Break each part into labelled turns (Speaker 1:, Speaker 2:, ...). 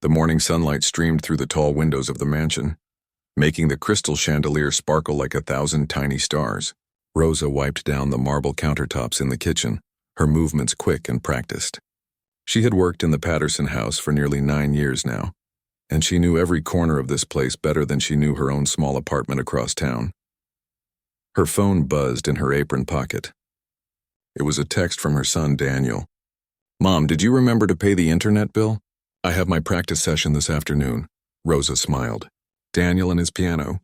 Speaker 1: The morning sunlight streamed through the tall windows of the mansion, making the crystal chandelier sparkle like 1,000 tiny stars. Rosa wiped down the marble countertops in the kitchen, her movements quick and practiced. She had worked in the Patterson house for nearly 9 years now, and she knew every corner of this place better than she knew her own small apartment across town. Her phone buzzed in her apron pocket. It was a text from her son, Daniel. "Mom, did you remember to pay the internet bill? I have my practice session this afternoon." Rosa smiled. Daniel and his piano.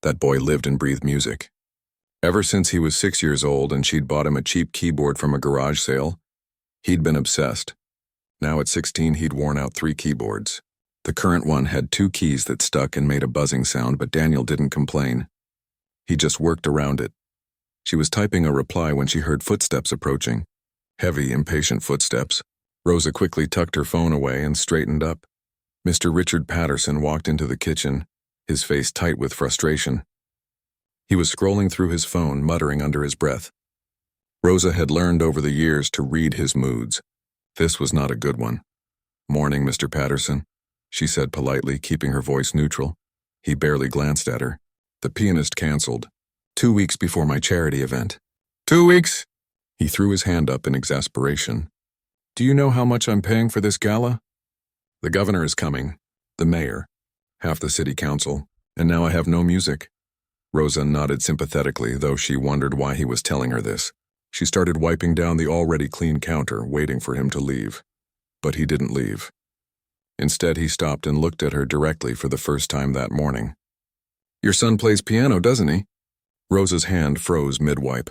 Speaker 1: That boy lived and breathed music. Ever since he was 6 years old and she'd bought him a cheap keyboard from a garage sale, he'd been obsessed. Now at 16, he'd worn out 3 keyboards. The current one had 2 keys that stuck and made a buzzing sound, but Daniel didn't complain. He just worked around it. She was typing a reply when she heard footsteps approaching. Heavy, impatient footsteps. Rosa quickly tucked her phone away and straightened up. Mr. Richard Patterson walked into the kitchen, his face tight with frustration. He was scrolling through his phone, muttering under his breath. Rosa had learned over the years to read his moods. This was not a good one. "Morning, Mr. Patterson," she said politely, keeping her voice neutral. He barely glanced at her. "The pianist canceled. 2 weeks before my charity event." "2 weeks?" He threw his hand up in exasperation. "Do you know how much I'm paying for this gala?" "The governor is coming, the mayor, half the city council, and now I have no music." Rosa nodded sympathetically, though she wondered why he was telling her this. She started wiping down the already clean counter, waiting for him to leave. But he didn't leave. Instead, he stopped and looked at her directly for the first time that morning. "Your son plays piano, doesn't he?" Rosa's hand froze mid-wipe.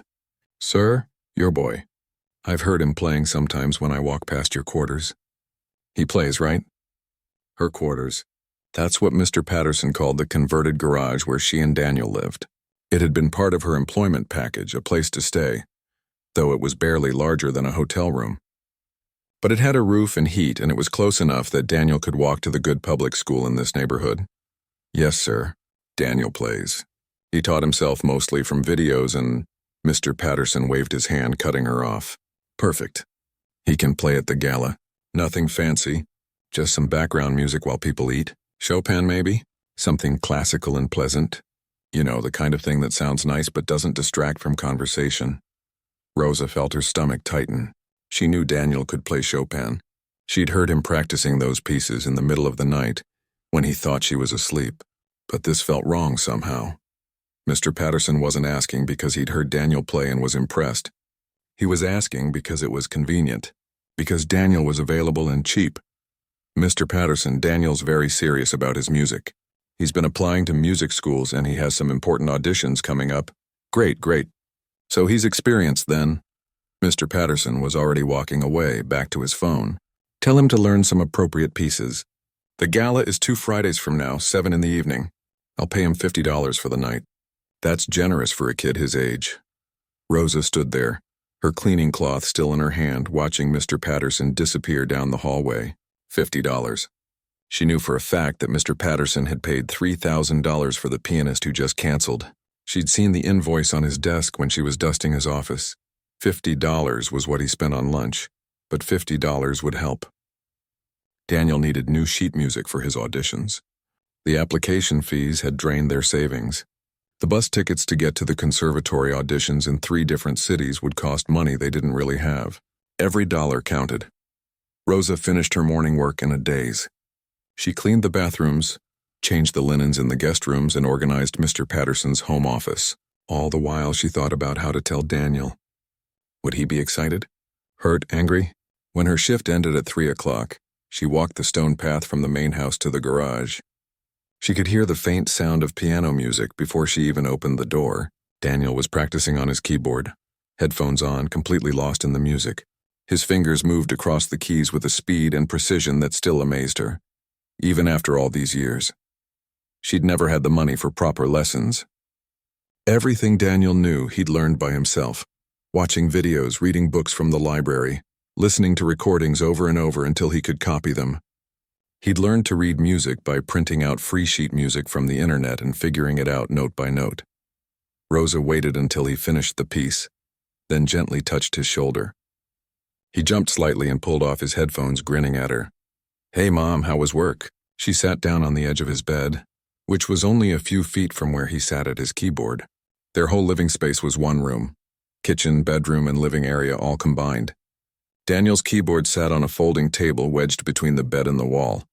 Speaker 1: "Sir, your boy. I've heard him playing sometimes when I walk past your quarters." "He plays, right?" Her quarters. That's what Mr. Patterson called the converted garage where she and Daniel lived. It had been part of her employment package, a place to stay, though it was barely larger than a hotel room. But it had a roof and heat, and it was close enough that Daniel could walk to the good public school in this neighborhood. "Yes, sir. Daniel plays. He taught himself mostly from videos," and Mr. Patterson waved his hand, cutting her off. "Perfect. He can play at the gala. Nothing fancy, just some background music while people eat. Chopin, maybe? Something classical and pleasant. You know, the kind of thing that sounds nice but doesn't distract from conversation." Rosa felt her stomach tighten. She knew Daniel could play Chopin. She'd heard him practicing those pieces in the middle of the night when he thought she was asleep. But this felt wrong somehow. Mr. Patterson wasn't asking because he'd heard Daniel play and was impressed. He was asking because it was convenient, because Daniel was available and cheap. "Mr. Patterson, Daniel's very serious about his music. He's been applying to music schools and he has some important auditions coming up." "Great, great. So he's experienced then." Mr. Patterson was already walking away, back to his phone. "Tell him to learn some appropriate pieces. The gala is 2 Fridays from now, 7 in the evening. I'll pay him $50 for the night." That's generous for a kid his age. Rosa stood there, her cleaning cloth still in her hand, watching Mr. Patterson disappear down the hallway. $50. She knew for a fact that Mr. Patterson had paid $3,000 for the pianist who just canceled. She'd seen the invoice on his desk when she was dusting his office. $50 was what he spent on lunch, but $50 would help. Daniel needed new sheet music for his auditions. The application fees had drained their savings. The bus tickets to get to the conservatory auditions in 3 different cities would cost money they didn't really have. Every dollar counted. Rosa finished her morning work in a daze. She cleaned the bathrooms, changed the linens in the guest rooms, and organized Mr. Patterson's home office. All the while she thought about how to tell Daniel. Would he be excited? Hurt? Angry? When her shift ended at 3 o'clock, she walked the stone path from the main house to the garage. She could hear the faint sound of piano music before she even opened the door. Daniel was practicing on his keyboard, headphones on, completely lost in the music. His fingers moved across the keys with a speed and precision that still amazed her, even after all these years. She'd never had the money for proper lessons. Everything Daniel knew he'd learned by himself, watching videos, reading books from the library, listening to recordings over and over until he could copy them. He'd learned to read music by printing out free sheet music from the internet and figuring it out note by note. Rosa waited until he finished the piece, then gently touched his shoulder. He jumped slightly and pulled off his headphones, grinning at her. "Hey, Mom, how was work?" She sat down on the edge of his bed, which was only a few feet from where he sat at his keyboard. Their whole living space was one room. Kitchen, bedroom, and living area all combined. Daniel's keyboard sat on a folding table wedged between the bed and the wall.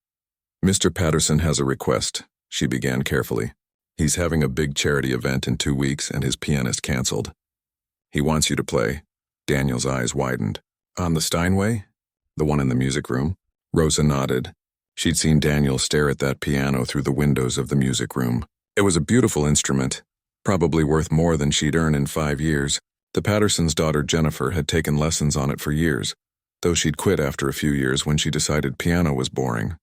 Speaker 1: "Mr. Patterson has a request," she began carefully. "He's having a big charity event in 2 weeks and his pianist canceled. He wants you to play." Daniel's eyes widened. "On the Steinway? The one in the music room?" Rosa nodded. She'd seen Daniel stare at that piano through the windows of the music room. It was a beautiful instrument, probably worth more than she'd earn in 5 years. The Pattersons' daughter Jennifer had taken lessons on it for years, though she'd quit after a few years when she decided piano was boring.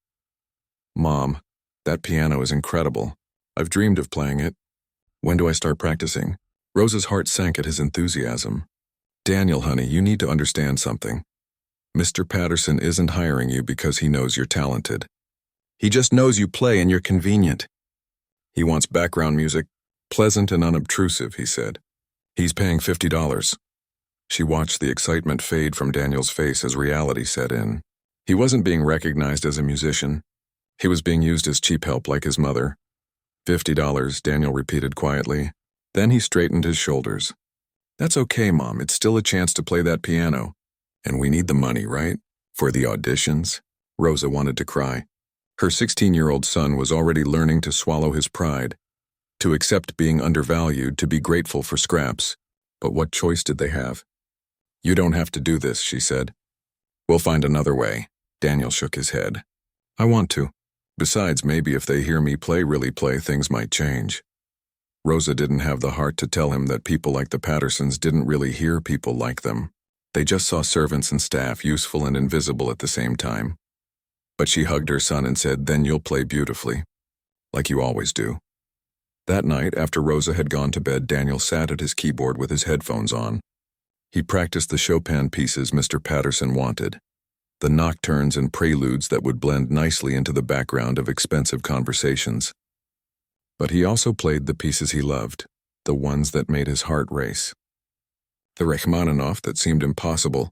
Speaker 1: "Mom, that piano is incredible. I've dreamed of playing it. When do I start practicing?" Rosa's heart sank at his enthusiasm. "Daniel, honey, you need to understand something. Mr. Patterson isn't hiring you because he knows you're talented. He just knows you play and you're convenient. He wants background music, pleasant and unobtrusive," he said. "He's paying $50. She watched the excitement fade from Daniel's face as reality set in. He wasn't being recognized as a musician. He was being used as cheap help like his mother. $50, Daniel repeated quietly. Then he straightened his shoulders. "That's okay, Mom. It's still a chance to play that piano. And we need the money, right? For the auditions?" Rosa wanted to cry. Her 16-year-old son was already learning to swallow his pride, to accept being undervalued, to be grateful for scraps. But what choice did they have? "You don't have to do this," she said. "We'll find another way." Daniel shook his head. "I want to. Besides, maybe if they hear me really play, things might change." Rosa didn't have the heart to tell him that people like the Pattersons didn't really hear people like them. They just saw servants and staff, useful and invisible at the same time. But she hugged her son and said, "Then you'll play beautifully, like you always do." That night, after Rosa had gone to bed, Daniel sat at his keyboard with his headphones on. He practiced the Chopin pieces Mr. Patterson wanted, the nocturnes and preludes that would blend nicely into the background of expensive conversations. But he also played the pieces he loved, the ones that made his heart race. The Rachmaninoff that seemed impossible,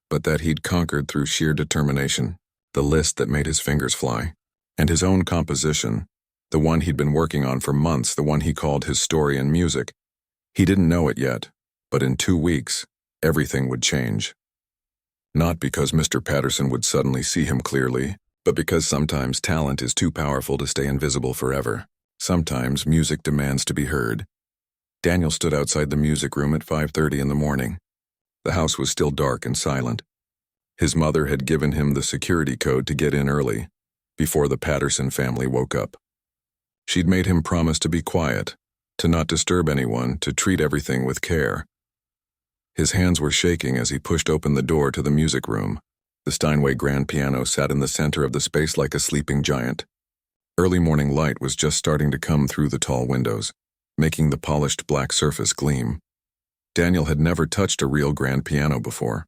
Speaker 1: but that he'd conquered through sheer determination, the list that made his fingers fly, and his own composition, the one he'd been working on for months, the one he called his story in music. He didn't know it yet, but in 2 weeks, everything would change. Not because Mr. Patterson would suddenly see him clearly, but because sometimes talent is too powerful to stay invisible forever. Sometimes music demands to be heard. Daniel stood outside the music room at 5:30 in the morning. The house was still dark and silent. His mother had given him the security code to get in early, before the Patterson family woke up. She'd made him promise to be quiet, to not disturb anyone, to treat everything with care. His hands were shaking as he pushed open the door to the music room. The Steinway grand piano sat in the center of the space like a sleeping giant. Early morning light was just starting to come through the tall windows, making the polished black surface gleam. Daniel had never touched a real grand piano before.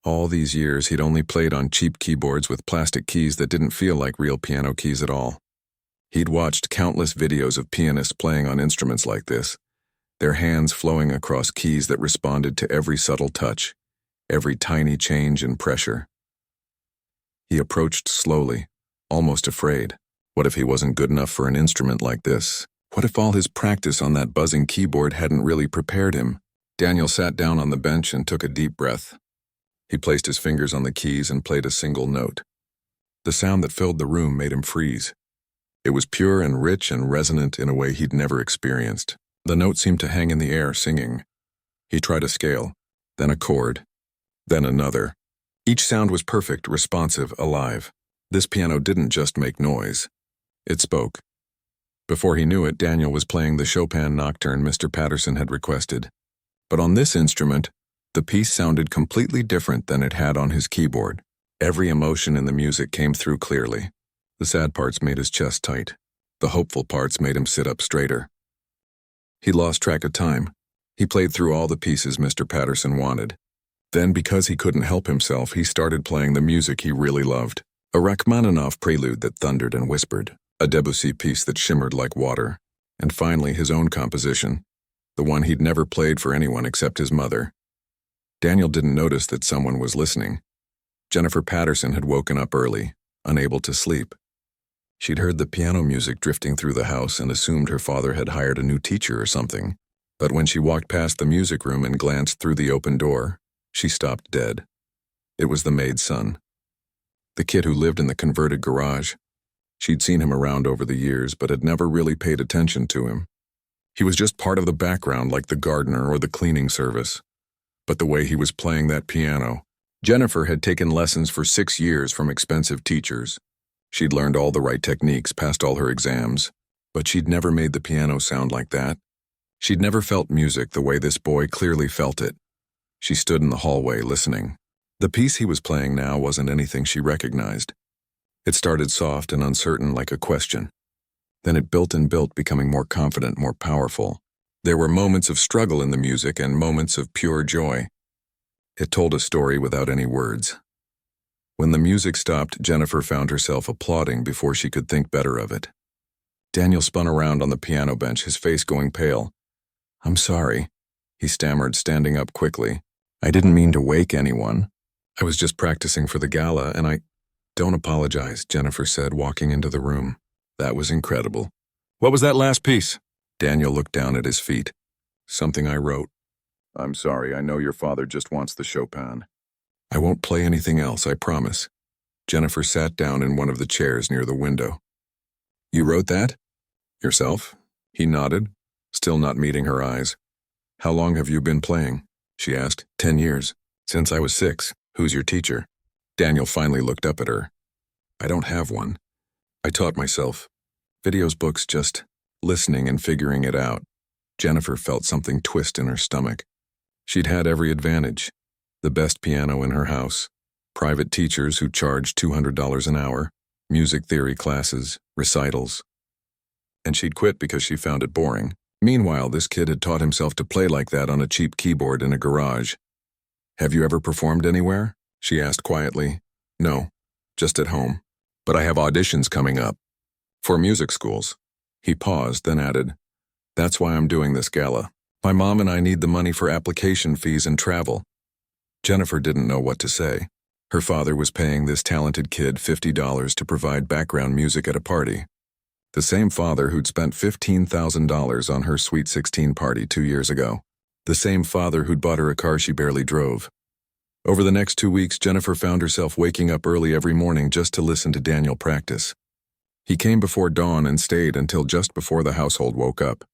Speaker 1: All these years he'd only played on cheap keyboards with plastic keys that didn't feel like real piano keys at all. He'd watched countless videos of pianists playing on instruments like this, their hands flowing across keys that responded to every subtle touch, every tiny change in pressure. He approached slowly, almost afraid. What if he wasn't good enough for an instrument like this? What if all his practice on that buzzing keyboard hadn't really prepared him? Daniel sat down on the bench and took a deep breath. He placed his fingers on the keys and played a single note. The sound that filled the room made him freeze. It was pure and rich and resonant in a way he'd never experienced. The note seemed to hang in the air, singing. He tried a scale, then a chord, then another. Each sound was perfect, responsive, alive. This piano didn't just make noise. It spoke. Before he knew it, Daniel was playing the Chopin nocturne Mr. Patterson had requested. But on this instrument, the piece sounded completely different than it had on his keyboard. Every emotion in the music came through clearly. The sad parts made his chest tight. The hopeful parts made him sit up straighter. He lost track of time. He played through all the pieces Mr. Patterson wanted. Then, because he couldn't help himself, he started playing the music he really loved. A Rachmaninoff prelude that thundered and whispered, a Debussy piece that shimmered like water, and finally his own composition, the one he'd never played for anyone except his mother. Daniel didn't notice that someone was listening. Jennifer Patterson had woken up early, unable to sleep. She'd heard the piano music drifting through the house and assumed her father had hired a new teacher or something. But when she walked past the music room and glanced through the open door, she stopped dead. It was the maid's son. The kid who lived in the converted garage. She'd seen him around over the years, but had never really paid attention to him. He was just part of the background, like the gardener or the cleaning service. But the way he was playing that piano. Jennifer had taken lessons for 6 years from expensive teachers. She'd learned all the right techniques, passed all her exams, but she'd never made the piano sound like that. She'd never felt music the way this boy clearly felt it. She stood in the hallway listening. The piece he was playing now wasn't anything she recognized. It started soft and uncertain like a question. Then it built and built, becoming more confident, more powerful. There were moments of struggle in the music and moments of pure joy. It told a story without any words. When the music stopped, Jennifer found herself applauding before she could think better of it. Daniel spun around on the piano bench, his face going pale. "I'm sorry," he stammered, standing up quickly. "I didn't mean to wake anyone. I was just practicing for the gala, and I—" "Don't apologize," Jennifer said, walking into the room. "That was incredible." "What was that last piece?" Daniel looked down at his feet. "Something I wrote." "I'm sorry, I know your father just wants the Chopin." "I won't play anything else, I promise." Jennifer sat down in one of the chairs near the window. "You wrote that? Yourself?" He nodded, still not meeting her eyes. "How long have you been playing?" she asked. 10 years. "Since I was 6. Who's your teacher?" Daniel finally looked up at her. "I don't have one. I taught myself. Videos, books, just listening and figuring it out." Jennifer felt something twist in her stomach. She'd had every advantage. The best piano in her house, private teachers who charged $200 an hour, music theory classes, recitals. And she'd quit because she found it boring. Meanwhile, this kid had taught himself to play like that on a cheap keyboard in a garage. "Have you ever performed anywhere?" she asked quietly. "No, just at home. But I have auditions coming up. For music schools." He paused, then added, "That's why I'm doing this gala. My mom and I need the money for application fees and travel." Jennifer didn't know what to say. Her father was paying this talented kid $50 to provide background music at a party. The same father who'd spent $15,000 on her Sweet 16 party 2 years ago. The same father who'd bought her a car she barely drove. Over the next 2 weeks, Jennifer found herself waking up early every morning just to listen to Daniel practice. He came before dawn and stayed until just before the household woke up.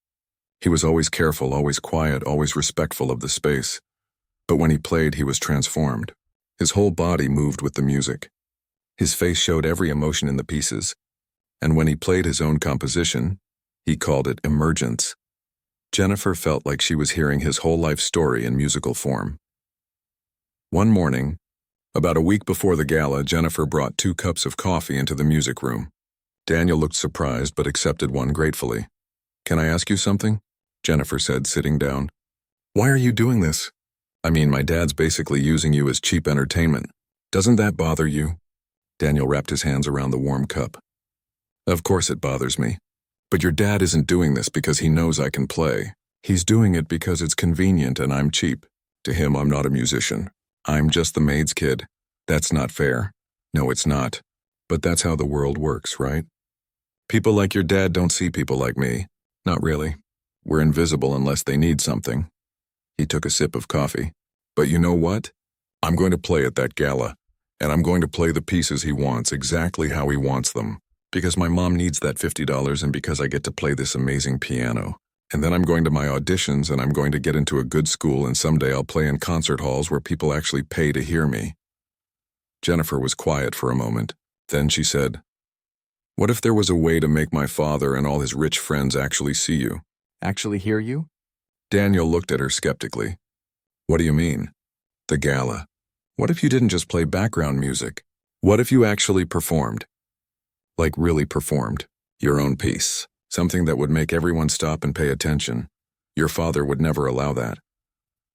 Speaker 1: He was always careful, always quiet, always respectful of the space. But when he played, he was transformed. His whole body moved with the music. His face showed every emotion in the pieces. And when he played his own composition, he called it emergence. Jennifer felt like she was hearing his whole life story in musical form. One morning, about a week before the gala, Jennifer brought 2 cups of coffee into the music room. Daniel looked surprised but accepted one gratefully. "Can I ask you something?" Jennifer said, sitting down. "Why are you doing this?" "I mean, my dad's basically using you as cheap entertainment. Doesn't that bother you?" Daniel wrapped his hands around the warm cup. "Of course it bothers me. But your dad isn't doing this because he knows I can play. He's doing it because it's convenient and I'm cheap. To him, I'm not a musician. I'm just the maid's kid. That's not fair." "No, it's not. But that's how the world works, right? People like your dad don't see people like me. Not really. We're invisible unless they need something." He took a sip of coffee. "But you know what? I'm going to play at that gala, and I'm going to play the pieces he wants exactly how he wants them, because my mom needs that $50 and because I get to play this amazing piano. And then I'm going to my auditions and I'm going to get into a good school, and someday I'll play in concert halls where people actually pay to hear me." Jennifer was quiet for a moment. Then she said, "What if there was a way to make my father and all his rich friends actually see you?"
Speaker 2: Actually hear you?
Speaker 1: Daniel looked at her skeptically. "What do you mean?" "The gala. What if you didn't just play background music? What if you actually performed? Like really performed. Your own piece. Something that would make everyone stop and pay attention. Your father would never allow that."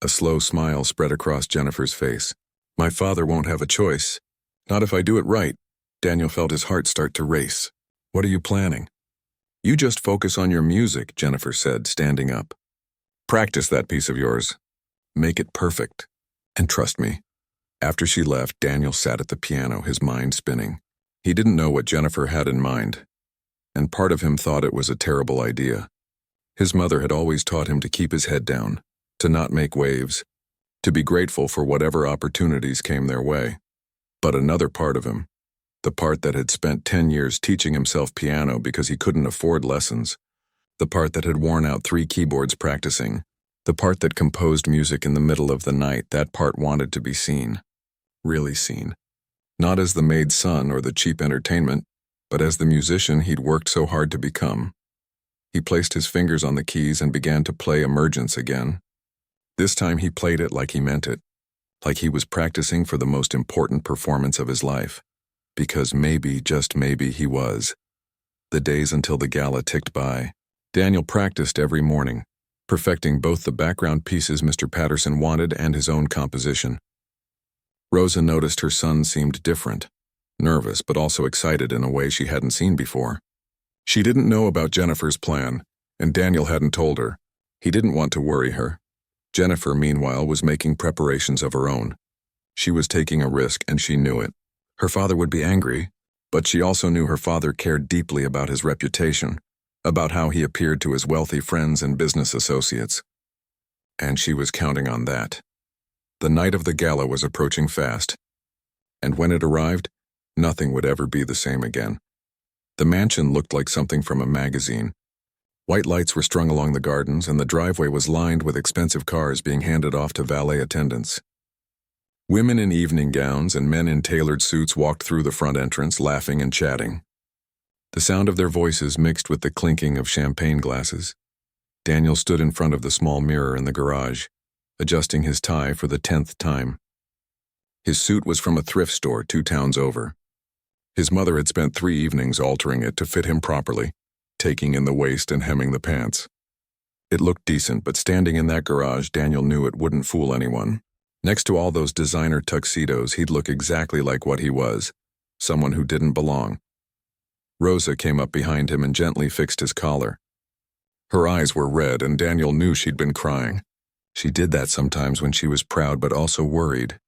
Speaker 1: A slow smile spread across Jennifer's face. "My father won't have a choice. Not if I do it right." Daniel felt his heart start to race. "What are you planning?" "You just focus on your music," Jennifer said, standing up. "Practice that piece of yours. Make it perfect. And trust me." After she left, Daniel sat at the piano, his mind spinning. He didn't know what Jennifer had in mind, and part of him thought it was a terrible idea. His mother had always taught him to keep his head down, to not make waves, to be grateful for whatever opportunities came their way. But another part of him, the part that had spent 10 years teaching himself piano because he couldn't afford lessons, the part that had worn out 3 keyboards practicing, the part that composed music in the middle of the night, that part wanted to be seen. Really seen. Not as the maid's son or the cheap entertainment, but as the musician he'd worked so hard to become. He placed his fingers on the keys and began to play Emergence again. This time he played it like he meant it, like he was practicing for the most important performance of his life. Because maybe, just maybe, he was. The days until the gala ticked by. Daniel practiced every morning, perfecting both the background pieces Mr. Patterson wanted and his own composition. Rosa noticed her son seemed different, nervous but also excited in a way she hadn't seen before. She didn't know about Jennifer's plan, and Daniel hadn't told her. He didn't want to worry her. Jennifer, meanwhile, was making preparations of her own. She was taking a risk, and she knew it. Her father would be angry, but she also knew her father cared deeply about his reputation, about how he appeared to his wealthy friends and business associates. And she was counting on that. The night of the gala was approaching fast, and when it arrived, nothing would ever be the same again. The mansion looked like something from a magazine. White lights were strung along the gardens, and the driveway was lined with expensive cars being handed off to valet attendants. Women in evening gowns and men in tailored suits walked through the front entrance, laughing and chatting. The sound of their voices mixed with the clinking of champagne glasses. Daniel stood in front of the small mirror in the garage, adjusting his tie for the 10th time. His suit was from a thrift store 2 towns over. His mother had spent 3 evenings altering it to fit him properly, taking in the waist and hemming the pants. It looked decent, but standing in that garage, Daniel knew it wouldn't fool anyone. Next to all those designer tuxedos, he'd look exactly like what he was, someone who didn't belong. Rosa came up behind him and gently fixed his collar. Her eyes were red, and Daniel knew she'd been crying. She did that sometimes when she was proud but also worried.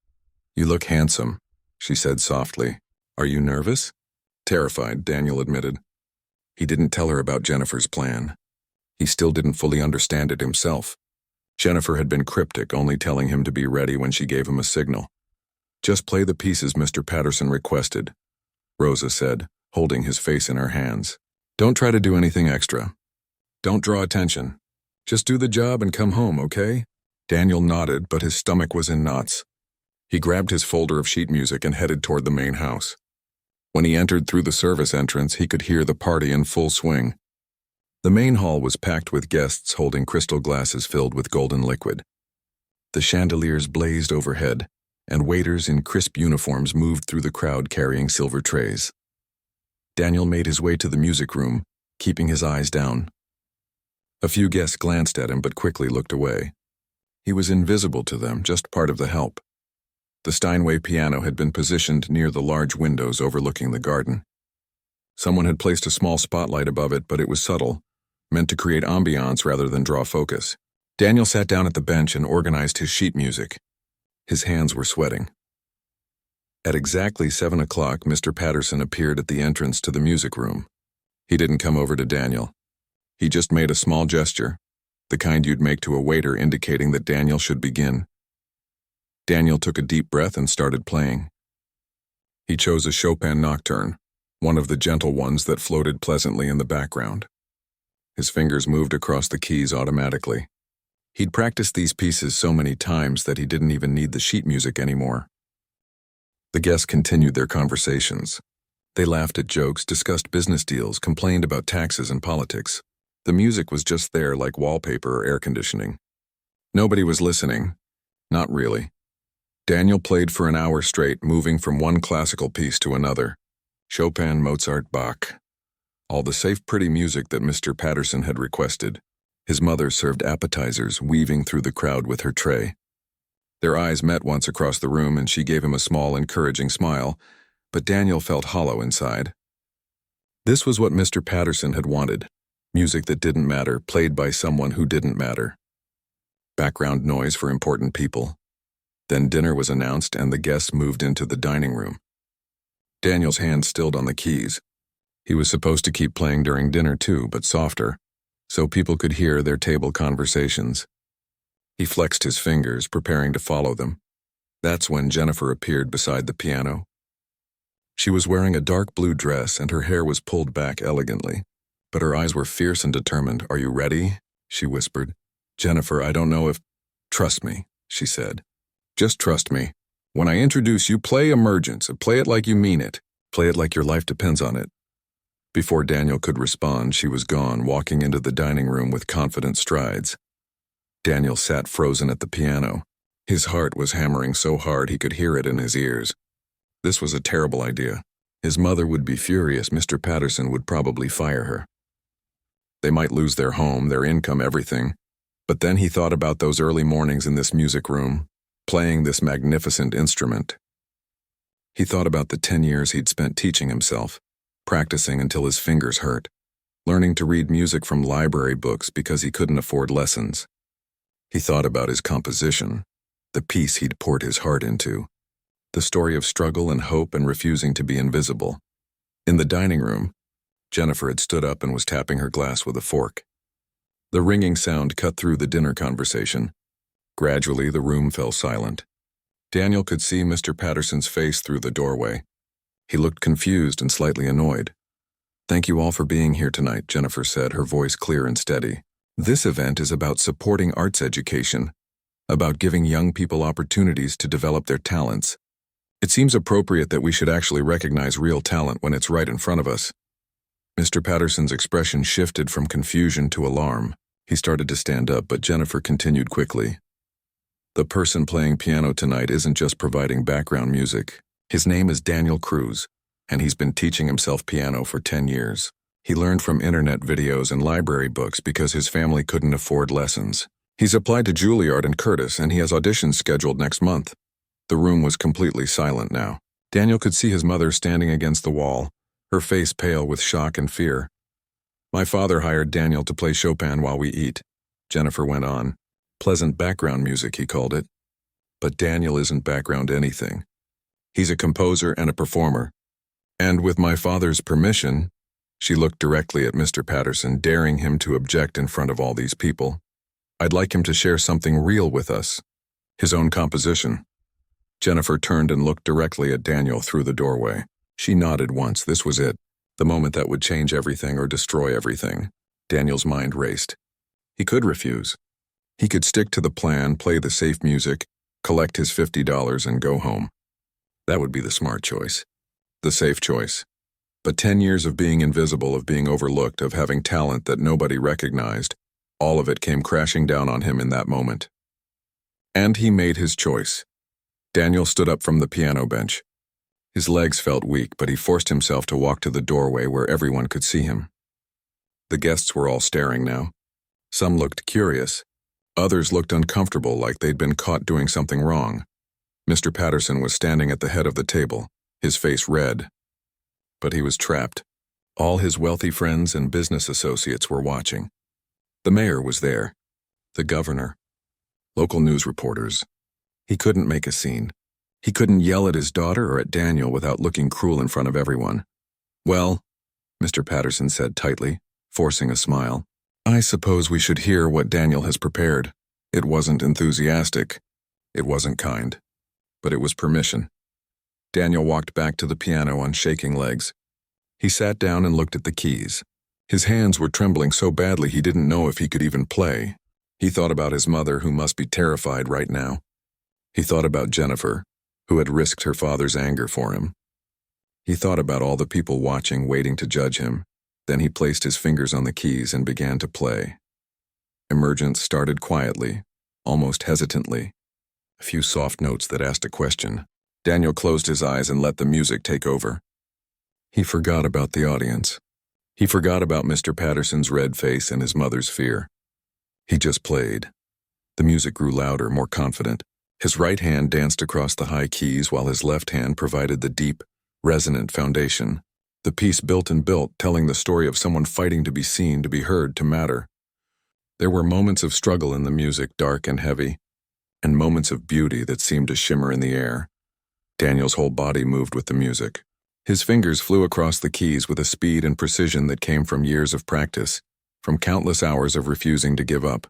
Speaker 1: "You look handsome," she said softly. "Are you nervous?" Terrified, Daniel admitted. He didn't tell her about Jennifer's plan. He still didn't fully understand it himself. Jennifer had been cryptic, only telling him to be ready when she gave him a signal. "Just play the pieces Mr. Patterson requested," Rosa said, holding his face in her hands. "Don't try to do anything extra. Don't draw attention. Just do the job and come home, okay?" Daniel nodded, but his stomach was in knots. He grabbed his folder of sheet music and headed toward the main house. When he entered through the service entrance, he could hear the party in full swing. The main hall was packed with guests holding crystal glasses filled with golden liquid. The chandeliers blazed overhead, and waiters in crisp uniforms moved through the crowd carrying silver trays. Daniel made his way to the music room, keeping his eyes down. A few guests glanced at him but quickly looked away. He was invisible to them, just part of the help. The Steinway piano had been positioned near the large windows overlooking the garden. Someone had placed a small spotlight above it, but it was subtle, meant to create ambiance rather than draw focus. Daniel sat down at the bench and organized his sheet music. His hands were sweating. At exactly 7 o'clock, Mr. Patterson appeared at the entrance to the music room. He didn't come over to Daniel. He just made a small gesture, the kind you'd make to a waiter indicating that Daniel should begin. Daniel took a deep breath and started playing. He chose a Chopin nocturne, one of the gentle ones that floated pleasantly in the background. His fingers moved across the keys automatically. He'd practiced these pieces so many times that he didn't even need the sheet music anymore. The guests continued their conversations. They laughed at jokes, discussed business deals, complained about taxes and politics. The music was just there like wallpaper or air conditioning. Nobody was listening. Not really. Daniel played for an hour straight, moving from one classical piece to another. Chopin, Mozart, Bach. All the safe, pretty music that Mr. Patterson had requested. His mother served appetizers, weaving through the crowd with her tray. Their eyes met once across the room, and she gave him a small, encouraging smile, but Daniel felt hollow inside. This was what Mr. Patterson had wanted. Music that didn't matter, played by someone who didn't matter. Background noise for important people. Then dinner was announced and the guests moved into the dining room. Daniel's hand stilled on the keys. He was supposed to keep playing during dinner too, but softer, so people could hear their table conversations. He flexed his fingers, preparing to follow them. That's when Jennifer appeared beside the piano. She was wearing a dark blue dress and her hair was pulled back elegantly, but her eyes were fierce and determined. "Are you ready?" she whispered. "Jennifer, I don't know if—" "Trust me," she said. "Just trust me. When I introduce you, play Emergence. Play it like you mean it. Play it like your life depends on it." Before Daniel could respond, she was gone, walking into the dining room with confident strides. Daniel sat frozen at the piano. His heart was hammering so hard he could hear it in his ears. This was a terrible idea. His mother would be furious. Mr. Patterson would probably fire her. They might lose their home, their income, everything. But then he thought about those early mornings in this music room, playing this magnificent instrument. He thought about the 10 years he'd spent teaching himself, practicing until his fingers hurt, learning to read music from library books because he couldn't afford lessons. He thought about his composition, the piece he'd poured his heart into, the story of struggle and hope and refusing to be invisible. In the dining room, Jennifer had stood up and was tapping her glass with a fork. The ringing sound cut through the dinner conversation. Gradually, the room fell silent. Daniel could see Mr. Patterson's face through the doorway. He looked confused and slightly annoyed. "Thank you all for being here tonight," Jennifer said, her voice clear and steady. "This event is about supporting arts education, about giving young people opportunities to develop their talents. It seems appropriate that we should actually recognize real talent when it's right in front of us." Mr. Patterson's expression shifted from confusion to alarm. He started to stand up, but Jennifer continued quickly. "The person playing piano tonight isn't just providing background music. His name is Daniel Cruz, and he's been teaching himself piano for 10 years. He learned from internet videos and library books because his family couldn't afford lessons. He's applied to Juilliard and Curtis, and he has auditions scheduled next month." The room was completely silent now. Daniel could see his mother standing against the wall, her face pale with shock and fear. "My father hired Daniel to play Chopin while we eat," Jennifer went on. "Pleasant background music, he called it. But Daniel isn't background anything. He's a composer and a performer. And with my father's permission," she looked directly at Mr. Patterson, daring him to object in front of all these people, "I'd like him to share something real with us. His own composition." Jennifer turned and looked directly at Daniel through the doorway. She nodded once. This was it, the moment that would change everything or destroy everything. Daniel's mind raced. He could refuse. He could stick to the plan, play the safe music, collect his $50 and go home. That would be the smart choice. The safe choice. But 10 years of being invisible, of being overlooked, of having talent that nobody recognized, all of it came crashing down on him in that moment. And he made his choice. Daniel stood up from the piano bench. His legs felt weak, but he forced himself to walk to the doorway where everyone could see him. The guests were all staring now. Some looked curious. Others looked uncomfortable, like they'd been caught doing something wrong. Mr. Patterson was standing at the head of the table, his face red. But he was trapped. All his wealthy friends and business associates were watching. The mayor was there. The governor. Local news reporters. He couldn't make a scene. He couldn't yell at his daughter or at Daniel without looking cruel in front of everyone. "Well," Mr. Patterson said tightly, forcing a smile, "I suppose we should hear what Daniel has prepared." It wasn't enthusiastic. It wasn't kind. But it was permission. Daniel walked back to the piano on shaking legs. He sat down and looked at the keys. His hands were trembling so badly he didn't know if he could even play. He thought about his mother, who must be terrified right now. He thought about Jennifer, who had risked her father's anger for him. He thought about all the people watching, waiting to judge him. Then he placed his fingers on the keys and began to play. Emergence started quietly, almost hesitantly. A few soft notes that asked a question. Daniel closed his eyes and let the music take over. He forgot about the audience. He forgot about Mr. Patterson's red face and his mother's fear. He just played. The music grew louder, more confident. His right hand danced across the high keys while his left hand provided the deep, resonant foundation. The piece built and built, telling the story of someone fighting to be seen, to be heard, to matter. There were moments of struggle in the music, dark and heavy, and moments of beauty that seemed to shimmer in the air. Daniel's whole body moved with the music. His fingers flew across the keys with a speed and precision that came from years of practice, from countless hours of refusing to give up.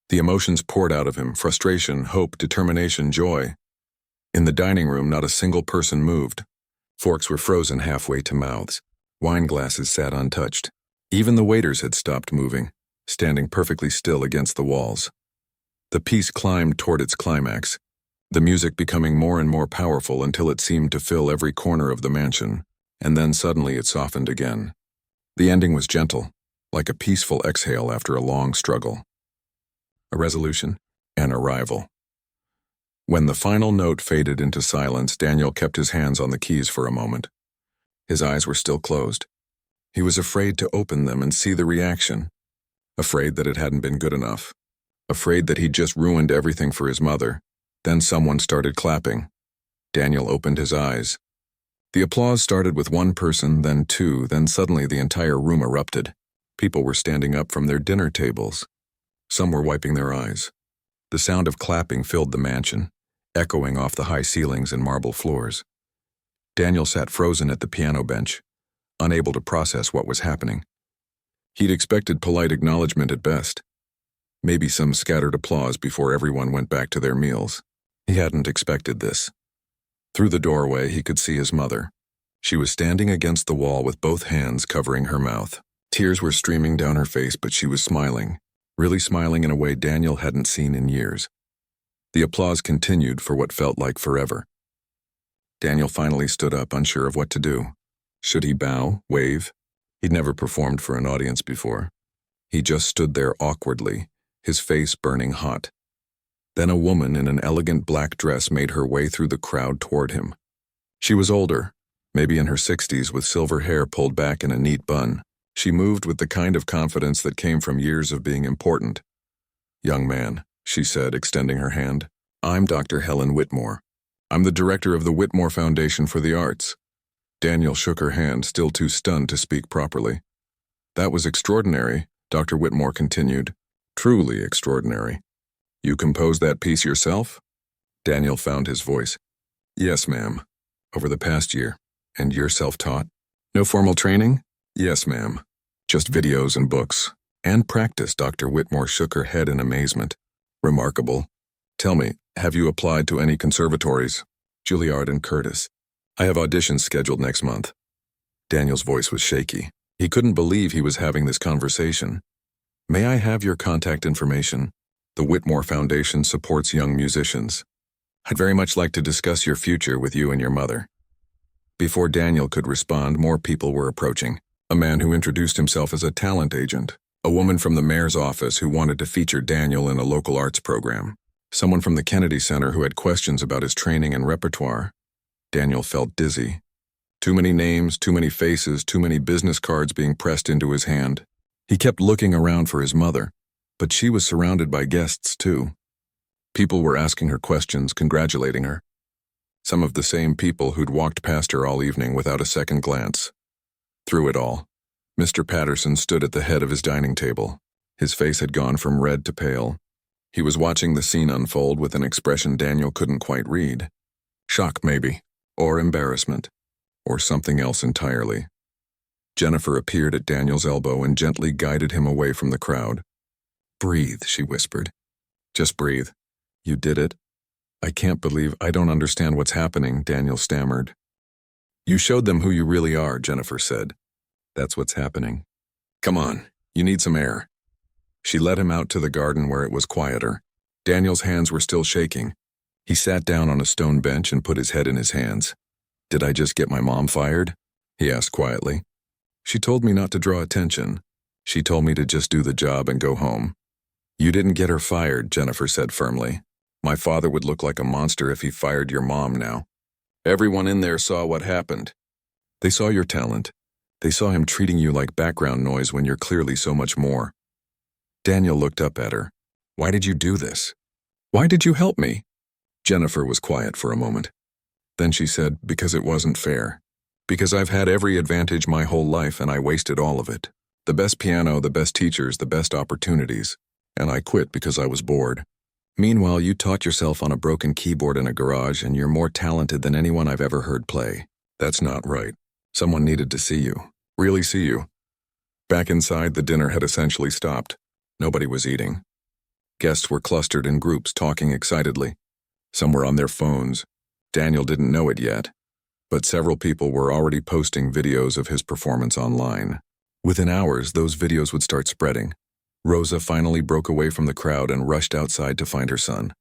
Speaker 1: The emotions poured out of him: frustration, hope, determination, joy. In the dining room, not a single person moved. Forks were frozen halfway to mouths. Wine glasses sat untouched. Even the waiters had stopped moving, standing perfectly still against the walls. The piece climbed toward its climax, the music becoming more and more powerful until it seemed to fill every corner of the mansion, and then suddenly it softened again. The ending was gentle, like a peaceful exhale after a long struggle. A resolution, an arrival. When the final note faded into silence, Daniel kept his hands on the keys for a moment. His eyes were still closed. He was afraid to open them and see the reaction. Afraid that it hadn't been good enough. Afraid that he'd just ruined everything for his mother. Then someone started clapping. Daniel opened his eyes. The applause started with one person, then two, then suddenly the entire room erupted. People were standing up from their dinner tables. Some were wiping their eyes. The sound of clapping filled the mansion, echoing off the high ceilings and marble floors. Daniel sat frozen at the piano bench, unable to process what was happening. He'd expected polite acknowledgement at best. Maybe some scattered applause before everyone went back to their meals. He hadn't expected this. Through the doorway, he could see his mother. She was standing against the wall with both hands covering her mouth. Tears were streaming down her face, but she was smiling, really smiling in a way Daniel hadn't seen in years. The applause continued for what felt like forever. Daniel finally stood up, unsure of what to do. Should he bow, wave? He'd never performed for an audience before. He just stood there awkwardly, his face burning hot. Then a woman in an elegant black dress made her way through the crowd toward him. She was older, maybe in her 60s, with silver hair pulled back in a neat bun. She moved with the kind of confidence that came from years of being important. "Young man," she said, extending her hand, "I'm Dr. Helen Whitmore. I'm the director of the Whitmore Foundation for the Arts." Daniel shook her hand, still too stunned to speak properly. "That was extraordinary," Dr. Whitmore continued. "Truly extraordinary. You composed that piece yourself?" Daniel found his voice. "Yes, ma'am. Over the past year. And you're self-taught? No formal training?" "Yes, ma'am. Just videos and books. And practice." Dr. Whitmore shook her head in amazement. "Remarkable. Tell me, have you applied to any conservatories?" "Juilliard and Curtis. I have auditions scheduled next month." Daniel's voice was shaky. He couldn't believe he was having this conversation. "May I have your contact information? The Whitmore Foundation supports young musicians. I'd very much like to discuss your future with you and your mother." Before Daniel could respond, more people were approaching. A man who introduced himself as a talent agent, a woman from the mayor's office who wanted to feature Daniel in a local arts program, someone from the Kennedy Center who had questions about his training and repertoire. Daniel felt dizzy. Too many names, too many faces, too many business cards being pressed into his hand. He kept looking around for his mother, but she was surrounded by guests too. People were asking her questions, congratulating her. Some of the same people who'd walked past her all evening without a second glance. Through it all, Mr. Patterson stood at the head of his dining table. His face had gone from red to pale. He was watching the scene unfold with an expression Daniel couldn't quite read. Shock, maybe, or embarrassment, or something else entirely. Jennifer appeared at Daniel's elbow and gently guided him away from the crowd. "Breathe," she whispered. "Just breathe. You did it." "I can't believe I don't understand what's happening," Daniel stammered. "You showed them who you really are," Jennifer said. "That's what's happening. Come on, you need some air." She led him out to the garden where it was quieter. Daniel's hands were still shaking. He sat down on a stone bench and put his head in his hands. "Did I just get my mom fired?" he asked quietly. "She told me not to draw attention. She told me to just do the job and go home." "You didn't get her fired," Jennifer said firmly. "My father would look like a monster if he fired your mom now. Everyone in there saw what happened. They saw your talent. They saw him treating you like background noise when you're clearly so much more." Daniel looked up at her. "Why did you do this? Why did you help me?" Jennifer was quiet for a moment. Then she said, "Because it wasn't fair. Because I've had every advantage my whole life and I wasted all of it. The best piano, the best teachers, the best opportunities. And I quit because I was bored. Meanwhile, you taught yourself on a broken keyboard in a garage and you're more talented than anyone I've ever heard play. That's not right. Someone needed to see you. Really see you. Back inside, the dinner had essentially stopped. Nobody was eating. Guests were clustered in groups, talking excitedly. Some were on their phones. Daniel didn't know it yet, but several people were already posting videos of his performance online. Within hours, those videos would start spreading. Rosa finally broke away from the crowd and rushed outside to find her son.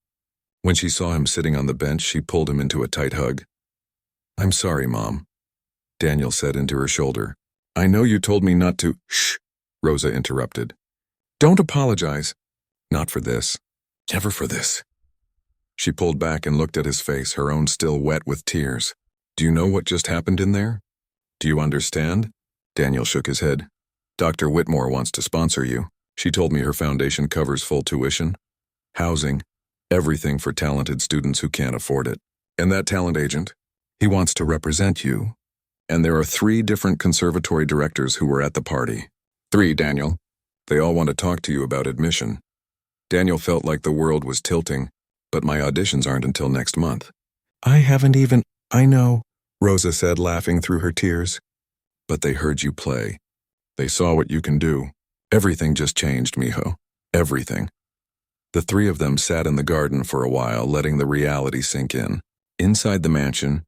Speaker 1: When she saw him sitting on the bench, she pulled him into a tight hug. "I'm sorry, Mom," Daniel said into her shoulder. "I know you told me not to—" "Shh," Rosa interrupted. "Don't apologize. Not for this. Never for this." She pulled back and looked at his face, her own still wet with tears. "Do you know what just happened in there? Do you understand?" Daniel shook his head. "Dr. Whitmore wants to sponsor you. She told me her foundation covers full tuition, housing, everything for talented students who can't afford it. And that talent agent, he wants to represent you. And there are 3 different conservatory directors who were at the party. 3, Daniel. They all want to talk to you about admission." Daniel felt like the world was tilting, but my auditions aren't until next month. "I haven't even—" "I know," Rosa said, laughing through her tears. "But they heard you play. They saw what you can do. Everything just changed, mijo. Everything." The 3 of them sat in the garden for a while, letting the reality sink in. Inside the mansion,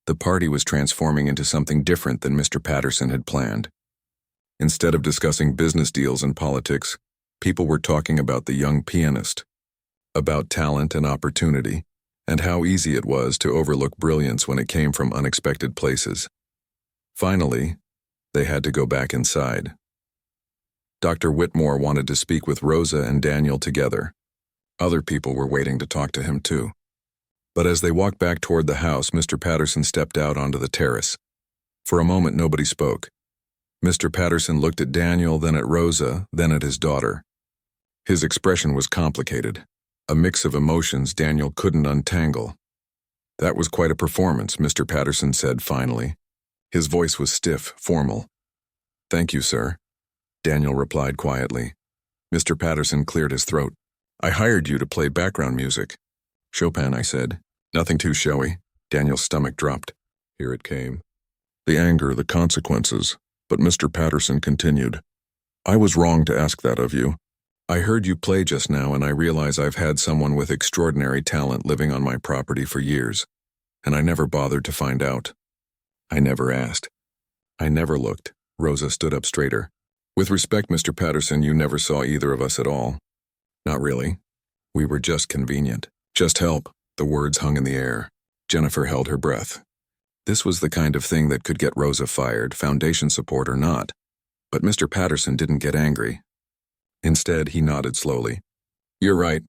Speaker 1: the party was transforming into something different than Mr. Patterson had planned. Instead of discussing business deals and politics, people were talking about the young pianist, about talent and opportunity, and how easy it was to overlook brilliance when it came from unexpected places. Finally, they had to go back inside. Dr. Whitmore wanted to speak with Rosa and Daniel together. Other people were waiting to talk to him too. But as they walked back toward the house, Mr. Patterson stepped out onto the terrace. For a moment, nobody spoke. Mr. Patterson looked at Daniel, then at Rosa, then at his daughter. His expression was complicated, a mix of emotions Daniel couldn't untangle. "That was quite a performance," Mr. Patterson said finally. His voice was stiff, formal. "Thank you, sir," Daniel replied quietly. Mr. Patterson cleared his throat. "I hired you to play background music." "Chopin," I said. "Nothing too showy." Daniel's stomach dropped. Here it came. The anger, the consequences. But Mr. Patterson continued. "I was wrong to ask that of you. I heard you play just now, and I realize I've had someone with extraordinary talent living on my property for years, and I never bothered to find out. I never asked. I never looked." Rosa stood up straighter. "With respect, Mr. Patterson, you never saw either of us at all." "Not really. We were just convenient. Just help." The words hung in the air. Jennifer held her breath. This was the kind of thing that could get Rosa fired, foundation support or not. But Mr. Patterson didn't get angry. Instead, he nodded slowly. "You're right.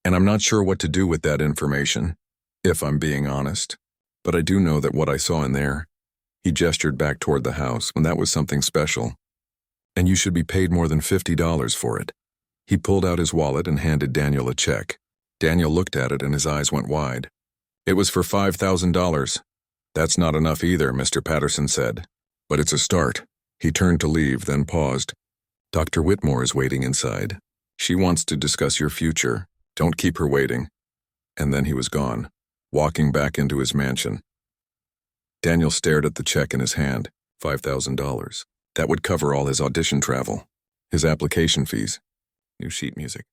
Speaker 1: And I'm not sure what to do with that information, if I'm being honest. But I do know that what I saw in there," he gestured back toward the house, "and that was something special. And you should be paid more than $50 for it." He pulled out his wallet and handed Daniel a check. Daniel looked at it and his eyes went wide. "It was for $5,000. "That's not enough either," Mr. Patterson said. "But it's a start." He turned to leave, then paused. "Dr. Whitmore is waiting inside. She wants to discuss your future. Don't keep her waiting." And then he was gone, walking back into his mansion. Daniel stared at the check in his hand. $5,000. That would cover all his audition travel, his application fees, new sheet music.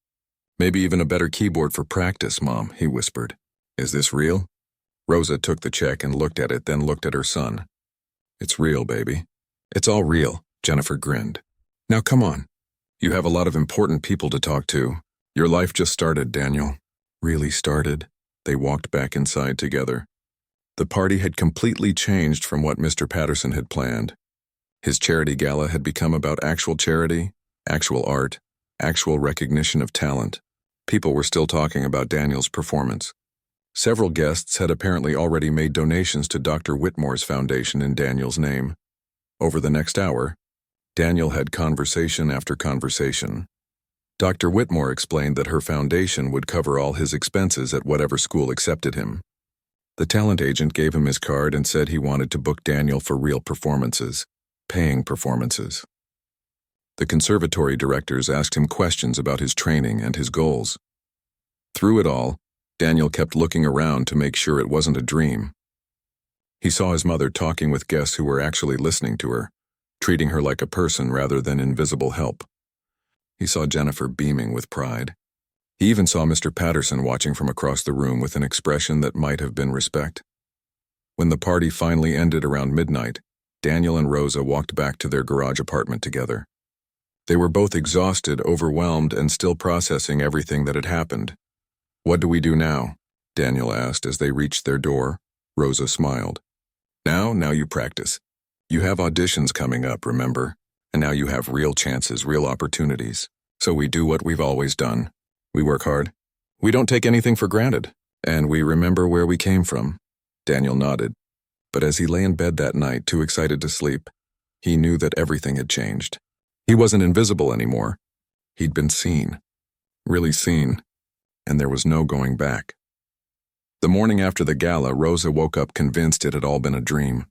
Speaker 1: "Maybe even a better keyboard for practice, Mom," he whispered. "Is this real?" Rosa took the check and looked at it, then looked at her son. "It's real, baby. It's all real," Jennifer grinned. "Now come on. You have a lot of important people to talk to. Your life just started, Daniel." Really started. They walked back inside together. The party had completely changed from what Mr. Patterson had planned. His charity gala had become about actual charity, actual art, actual recognition of talent. People were still talking about Daniel's performance. Several guests had apparently already made donations to Dr. Whitmore's foundation in Daniel's name. Over the next hour, Daniel had conversation after conversation. Dr. Whitmore explained that her foundation would cover all his expenses at whatever school accepted him. The talent agent gave him his card and said he wanted to book Daniel for real performances, paying performances. The conservatory directors asked him questions about his training and his goals. Through it all, Daniel kept looking around to make sure it wasn't a dream. He saw his mother talking with guests who were actually listening to her, treating her like a person rather than invisible help. He saw Jennifer beaming with pride. He even saw Mr. Patterson watching from across the room with an expression that might have been respect. When the party finally ended around midnight, Daniel and Rosa walked back to their garage apartment together. They were both exhausted, overwhelmed, and still processing everything that had happened. "What do we do now?" Daniel asked as they reached their door. Rosa smiled. Now you practice. You have auditions coming up, remember? And now you have real chances, real opportunities. So we do what we've always done. We work hard. We don't take anything for granted. And we remember where we came from." Daniel nodded. But as he lay in bed that night, too excited to sleep, he knew that everything had changed. He wasn't invisible anymore. He'd been seen. Really seen. And there was no going back. The morning after the gala, Rosa woke up convinced it had all been a dream.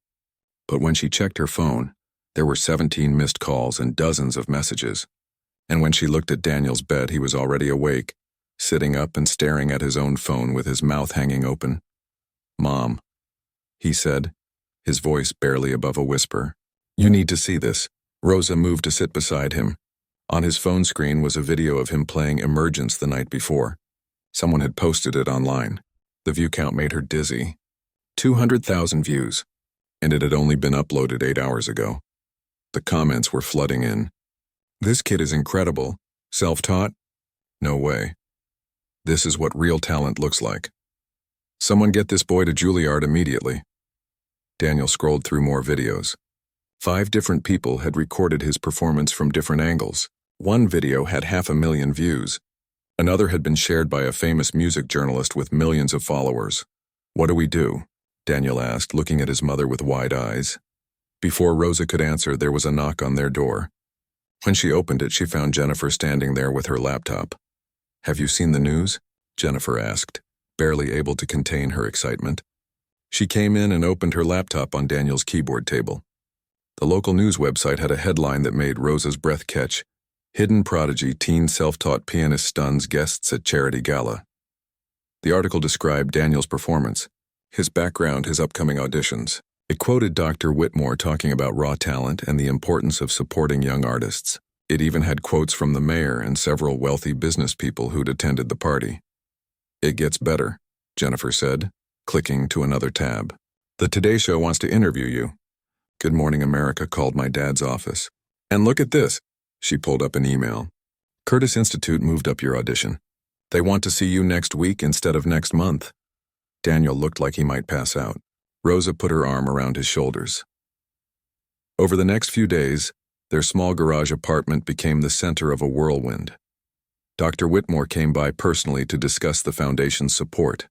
Speaker 1: But when she checked her phone, there were 17 missed calls and dozens of messages. And when she looked at Daniel's bed, he was already awake, sitting up and staring at his own phone with his mouth hanging open. "Mom," he said, his voice barely above a whisper. "You need to see this." Rosa moved to sit beside him. On his phone screen was a video of him playing Emergence the night before. Someone had posted it online. The view count made her dizzy. 200,000 views, and it had only been uploaded 8 hours ago. The comments were flooding in. "This kid is incredible. Self-taught? No way. This is what real talent looks like. Someone get this boy to Juilliard immediately." Daniel scrolled through more videos. 5 different people had recorded his performance from different angles. One video had 500,000 views. Another had been shared by a famous music journalist with millions of followers. "What do we do?" Daniel asked, looking at his mother with wide eyes. Before Rosa could answer, there was a knock on their door. When she opened it, she found Jennifer standing there with her laptop. "Have you seen the news?" Jennifer asked, barely able to contain her excitement. She came in and opened her laptop on Daniel's keyboard table. The local news website had a headline that made Rosa's breath catch. "Hidden prodigy teen self-taught pianist stuns guests at charity gala." The article described Daniel's performance, his background, his upcoming auditions. It quoted Dr. Whitmore talking about raw talent and the importance of supporting young artists. It even had quotes from the mayor and several wealthy business people who'd attended the party. "It gets better," Jennifer said, clicking to another tab. "The Today Show wants to interview you." Good Morning America called my dad's office. "And look at this." She pulled up an email. "Curtis Institute moved up your audition. They want to see you next week instead of next month." Daniel looked like he might pass out. Rosa put her arm around his shoulders. Over the next few days, their small garage apartment became the center of a whirlwind. Dr. Whitmore came by personally to discuss the foundation's support.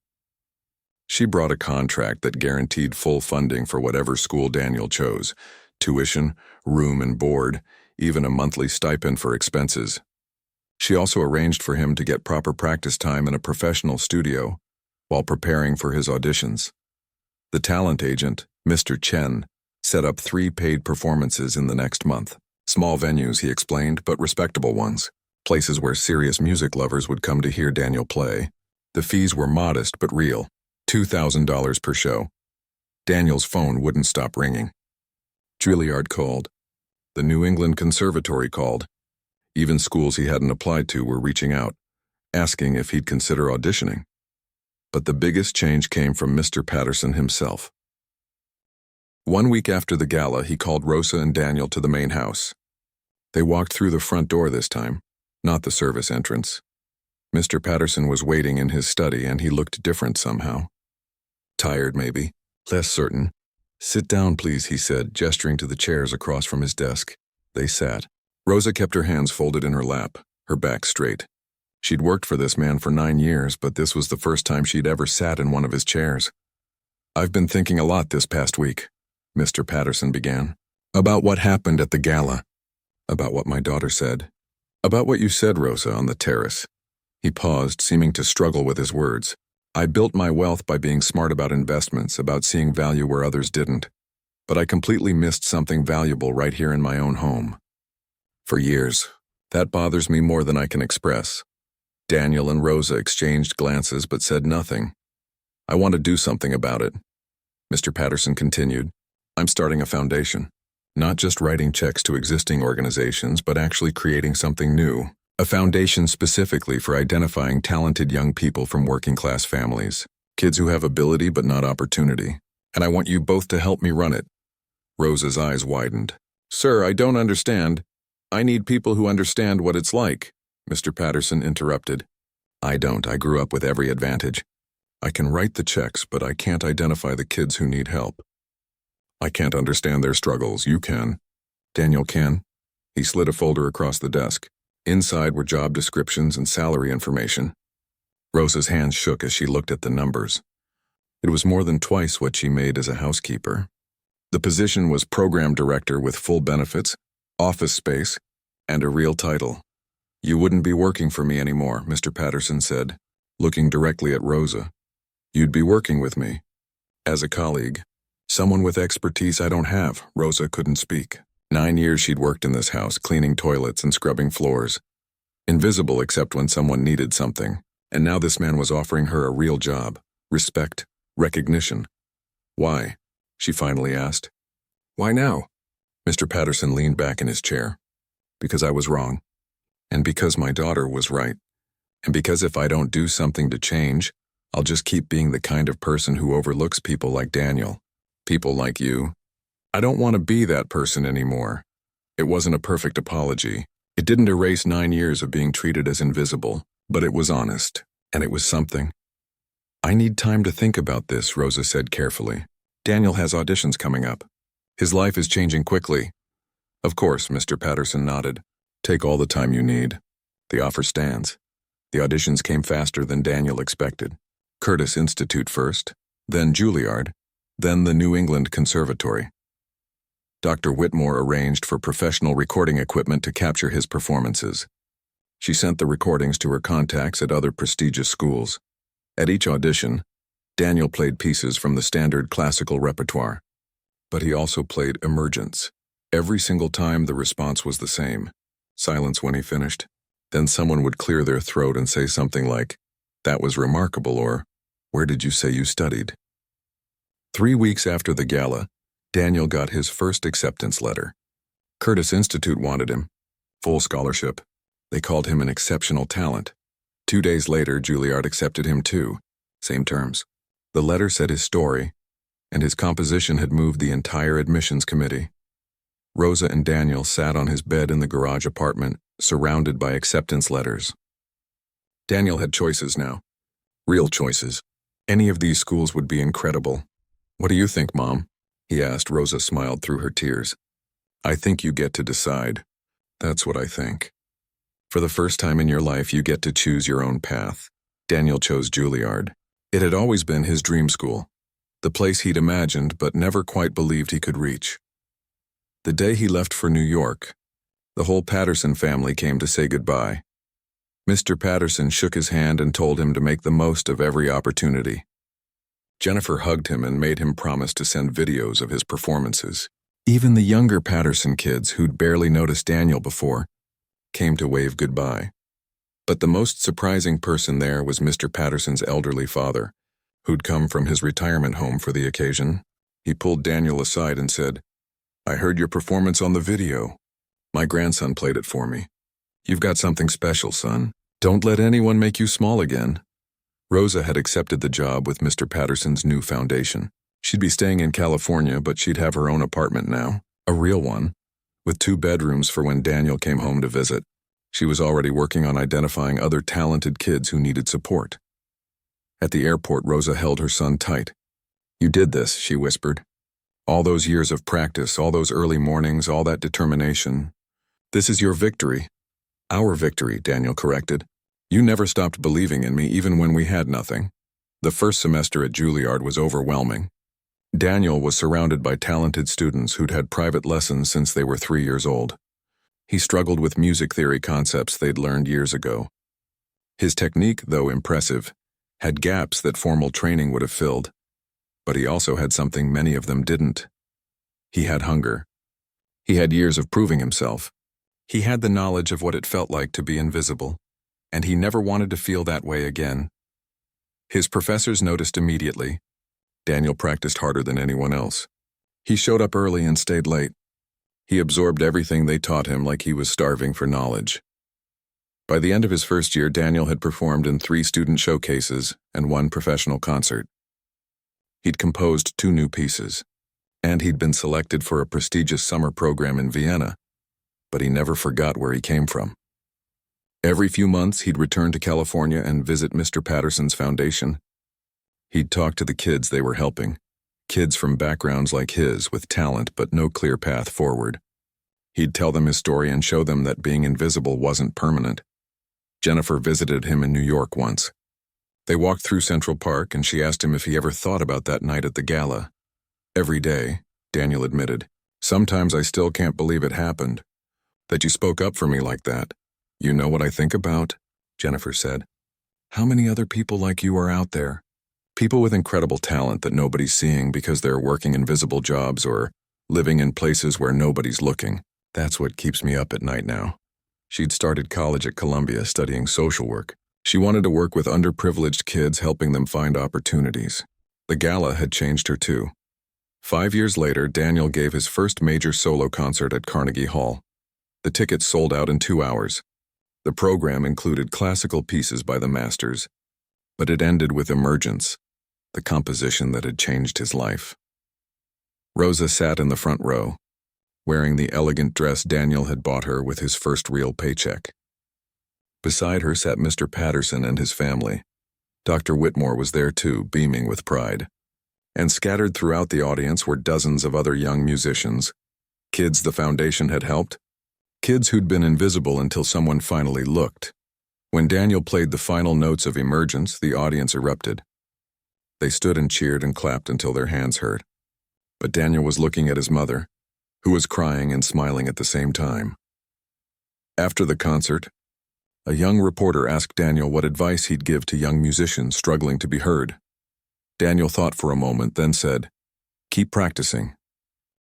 Speaker 1: She brought a contract that guaranteed full funding for whatever school Daniel chose: tuition, room and board, even a monthly stipend for expenses. She also arranged for him to get proper practice time in a professional studio while preparing for his auditions. The talent agent, Mr. Chen, set up 3 paid performances in the next month. Small venues, he explained, but respectable ones. Places where serious music lovers would come to hear Daniel play. The fees were modest but real, $2,000 per show. Daniel's phone wouldn't stop ringing. Juilliard called. The New England Conservatory called. Even schools he hadn't applied to were reaching out, asking if he'd consider auditioning. But the biggest change came from Mr. Patterson himself. 1 week after the gala, he called Rosa and Daniel to the main house. They walked through the front door this time, not the service entrance. Mr. Patterson was waiting in his study, and he looked different somehow. Tired, maybe. Less certain. "Sit down, please," he said, gesturing to the chairs across from his desk. They sat. Rosa kept her hands folded in her lap, her back straight. She'd worked for this man for 9 years, but this was the first time she'd ever sat in one of his chairs. "I've been thinking a lot this past week," Mr. Patterson began. "About what happened at the gala. About what my daughter said. About what you said, Rosa, on the terrace." He paused, seeming to struggle with his words. "I built my wealth by being smart about investments, about seeing value where others didn't. But I completely missed something valuable right here in my own home. For years. That bothers me more than I can express." Daniel and Rosa exchanged glances but said nothing. "I want to do something about it." Mr. Patterson continued. I'm starting a foundation. Not just writing checks to existing organizations, but actually creating something new. A foundation specifically for identifying talented young people from working-class families. Kids who have ability but not opportunity. And I want you both to help me run it. Rosa's eyes widened. Sir, I don't understand. I need people who understand what it's like. Mr. Patterson interrupted. I don't. I grew up with every advantage. I can write the checks, but I can't identify the kids who need help. I can't understand their struggles. You can. Daniel can. He slid a folder across the desk. Inside were job descriptions and salary information. Rosa's hands shook as she looked at the numbers. It was more than twice what she made as a housekeeper. The position was program director with full benefits, office space, and a real title. You wouldn't be working for me anymore, Mr. Patterson said, looking directly at Rosa. You'd be working with me. As a colleague. Someone with expertise I don't have. Rosa couldn't speak. 9 years she'd worked in this house, cleaning toilets and scrubbing floors. Invisible except when someone needed something. And now this man was offering her a real job. Respect. Recognition. Why? She finally asked. Why now? Mr. Patterson leaned back in his chair. Because I was wrong. And because my daughter was right. And because if I don't do something to change, I'll just keep being the kind of person who overlooks people like Daniel. People like you. I don't want to be that person anymore. It wasn't a perfect apology. It didn't erase 9 years of being treated as invisible, but it was honest, and it was something. I need time to think about this, Rosa said carefully. Daniel has auditions coming up. His life is changing quickly. Of course, Mr. Patterson nodded. Take all the time you need. The offer stands. The auditions came faster than Daniel expected. Curtis Institute first, then Juilliard, then the New England Conservatory. Dr. Whitmore arranged for professional recording equipment to capture his performances. She sent the recordings to her contacts at other prestigious schools. At each audition, Daniel played pieces from the standard classical repertoire. But he also played emergents. Every single time the response was the same. Silence when he finished. Then someone would clear their throat and say something like, "That was remarkable," or, "Where did you say you studied?" 3 weeks after the gala, Daniel got his first acceptance letter. Curtis Institute wanted him. Full scholarship. They called him an exceptional talent. 2 days later, Juilliard accepted him too. Same terms. The letter said his story, and his composition had moved the entire admissions committee. Rosa and Daniel sat on his bed in the garage apartment, surrounded by acceptance letters. Daniel had choices now. Real choices. Any of these schools would be incredible. What do you think, Mom? He asked. Rosa smiled through her tears. I think you get to decide. That's what I think. For the first time in your life, you get to choose your own path. Daniel chose Juilliard. It had always been his dream school. The place he'd imagined but never quite believed he could reach. The day he left for New York, the whole Patterson family came to say goodbye. Mr. Patterson shook his hand and told him to make the most of every opportunity. Jennifer hugged him and made him promise to send videos of his performances. Even the younger Patterson kids, who'd barely noticed Daniel before, came to wave goodbye. But the most surprising person there was Mr. Patterson's elderly father, who'd come from his retirement home for the occasion. He pulled Daniel aside and said, I heard your performance on the video. My grandson played it for me. You've got something special, son. Don't let anyone make you small again. Rosa had accepted the job with Mr. Patterson's new foundation. She'd be staying in California, but she'd have her own apartment now, a real one, with 2 bedrooms for when Daniel came home to visit. She was already working on identifying other talented kids who needed support. At the airport, Rosa held her son tight. You did this, she whispered. All those years of practice, all those early mornings, all that determination. This is your victory. Our victory, Daniel corrected. You never stopped believing in me even when we had nothing. The first semester at Juilliard was overwhelming. Daniel was surrounded by talented students who'd had private lessons since they were 3 years old. He struggled with music theory concepts they'd learned years ago. His technique, though impressive, had gaps that formal training would have filled. But he also had something many of them didn't. He had hunger. He had years of proving himself. He had the knowledge of what it felt like to be invisible, and he never wanted to feel that way again. His professors noticed immediately. Daniel practiced harder than anyone else. He showed up early and stayed late. He absorbed everything they taught him like he was starving for knowledge. By the end of his first year, Daniel had performed in 3 student showcases and 1 professional concert. He'd composed 2 new pieces, and he'd been selected for a prestigious summer program in Vienna, but he never forgot where he came from. Every few months, he'd return to California and visit Mr. Patterson's foundation. He'd talk to the kids they were helping, kids from backgrounds like his with talent but no clear path forward. He'd tell them his story and show them that being invisible wasn't permanent. Jennifer visited him in New York once. They walked through Central Park and she asked him if he ever thought about that night at the gala. "Every day," Daniel admitted. "Sometimes I still can't believe it happened. That you spoke up for me like that. You know what I think about?" Jennifer said. "How many other people like you are out there? People with incredible talent that nobody's seeing because they're working invisible jobs or living in places where nobody's looking. That's what keeps me up at night now." She'd started college at Columbia studying social work. She wanted to work with underprivileged kids, helping them find opportunities. The gala had changed her too. 5 years later, Daniel gave his first major solo concert at Carnegie Hall. The tickets sold out in 2 hours. The program included classical pieces by the masters, but it ended with Emergence, the composition that had changed his life. Rosa sat in the front row, wearing the elegant dress Daniel had bought her with his first real paycheck. Beside her sat Mr. Patterson and his family. Dr. Whitmore was there too, beaming with pride. And scattered throughout the audience were dozens of other young musicians, kids the foundation had helped, kids who'd been invisible until someone finally looked. When Daniel played the final notes of Emergence, the audience erupted. They stood and cheered and clapped until their hands hurt. But Daniel was looking at his mother, who was crying and smiling at the same time. After the concert, a young reporter asked Daniel what advice he'd give to young musicians struggling to be heard. Daniel thought for a moment, then said, "Keep practicing.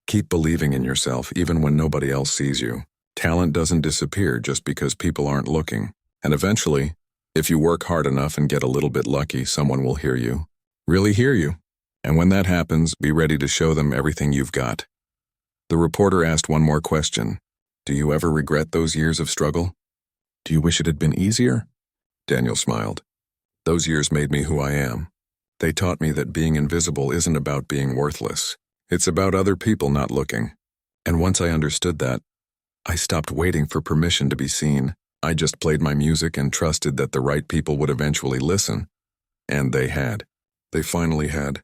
Speaker 1: Keep believing in yourself even when nobody else sees you. Talent doesn't disappear just because people aren't looking. And eventually, if you work hard enough and get a little bit lucky, someone will hear you. Really hear you. And when that happens, be ready to show them everything you've got." The reporter asked one more question. "Do you ever regret those years of struggle? Do you wish it had been easier?" Daniel smiled. "Those years made me who I am. They taught me that being invisible isn't about being worthless. It's about other people not looking. And once I understood that, I stopped waiting for permission to be seen. I just played my music and trusted that the right people would eventually listen. And they had. They finally had."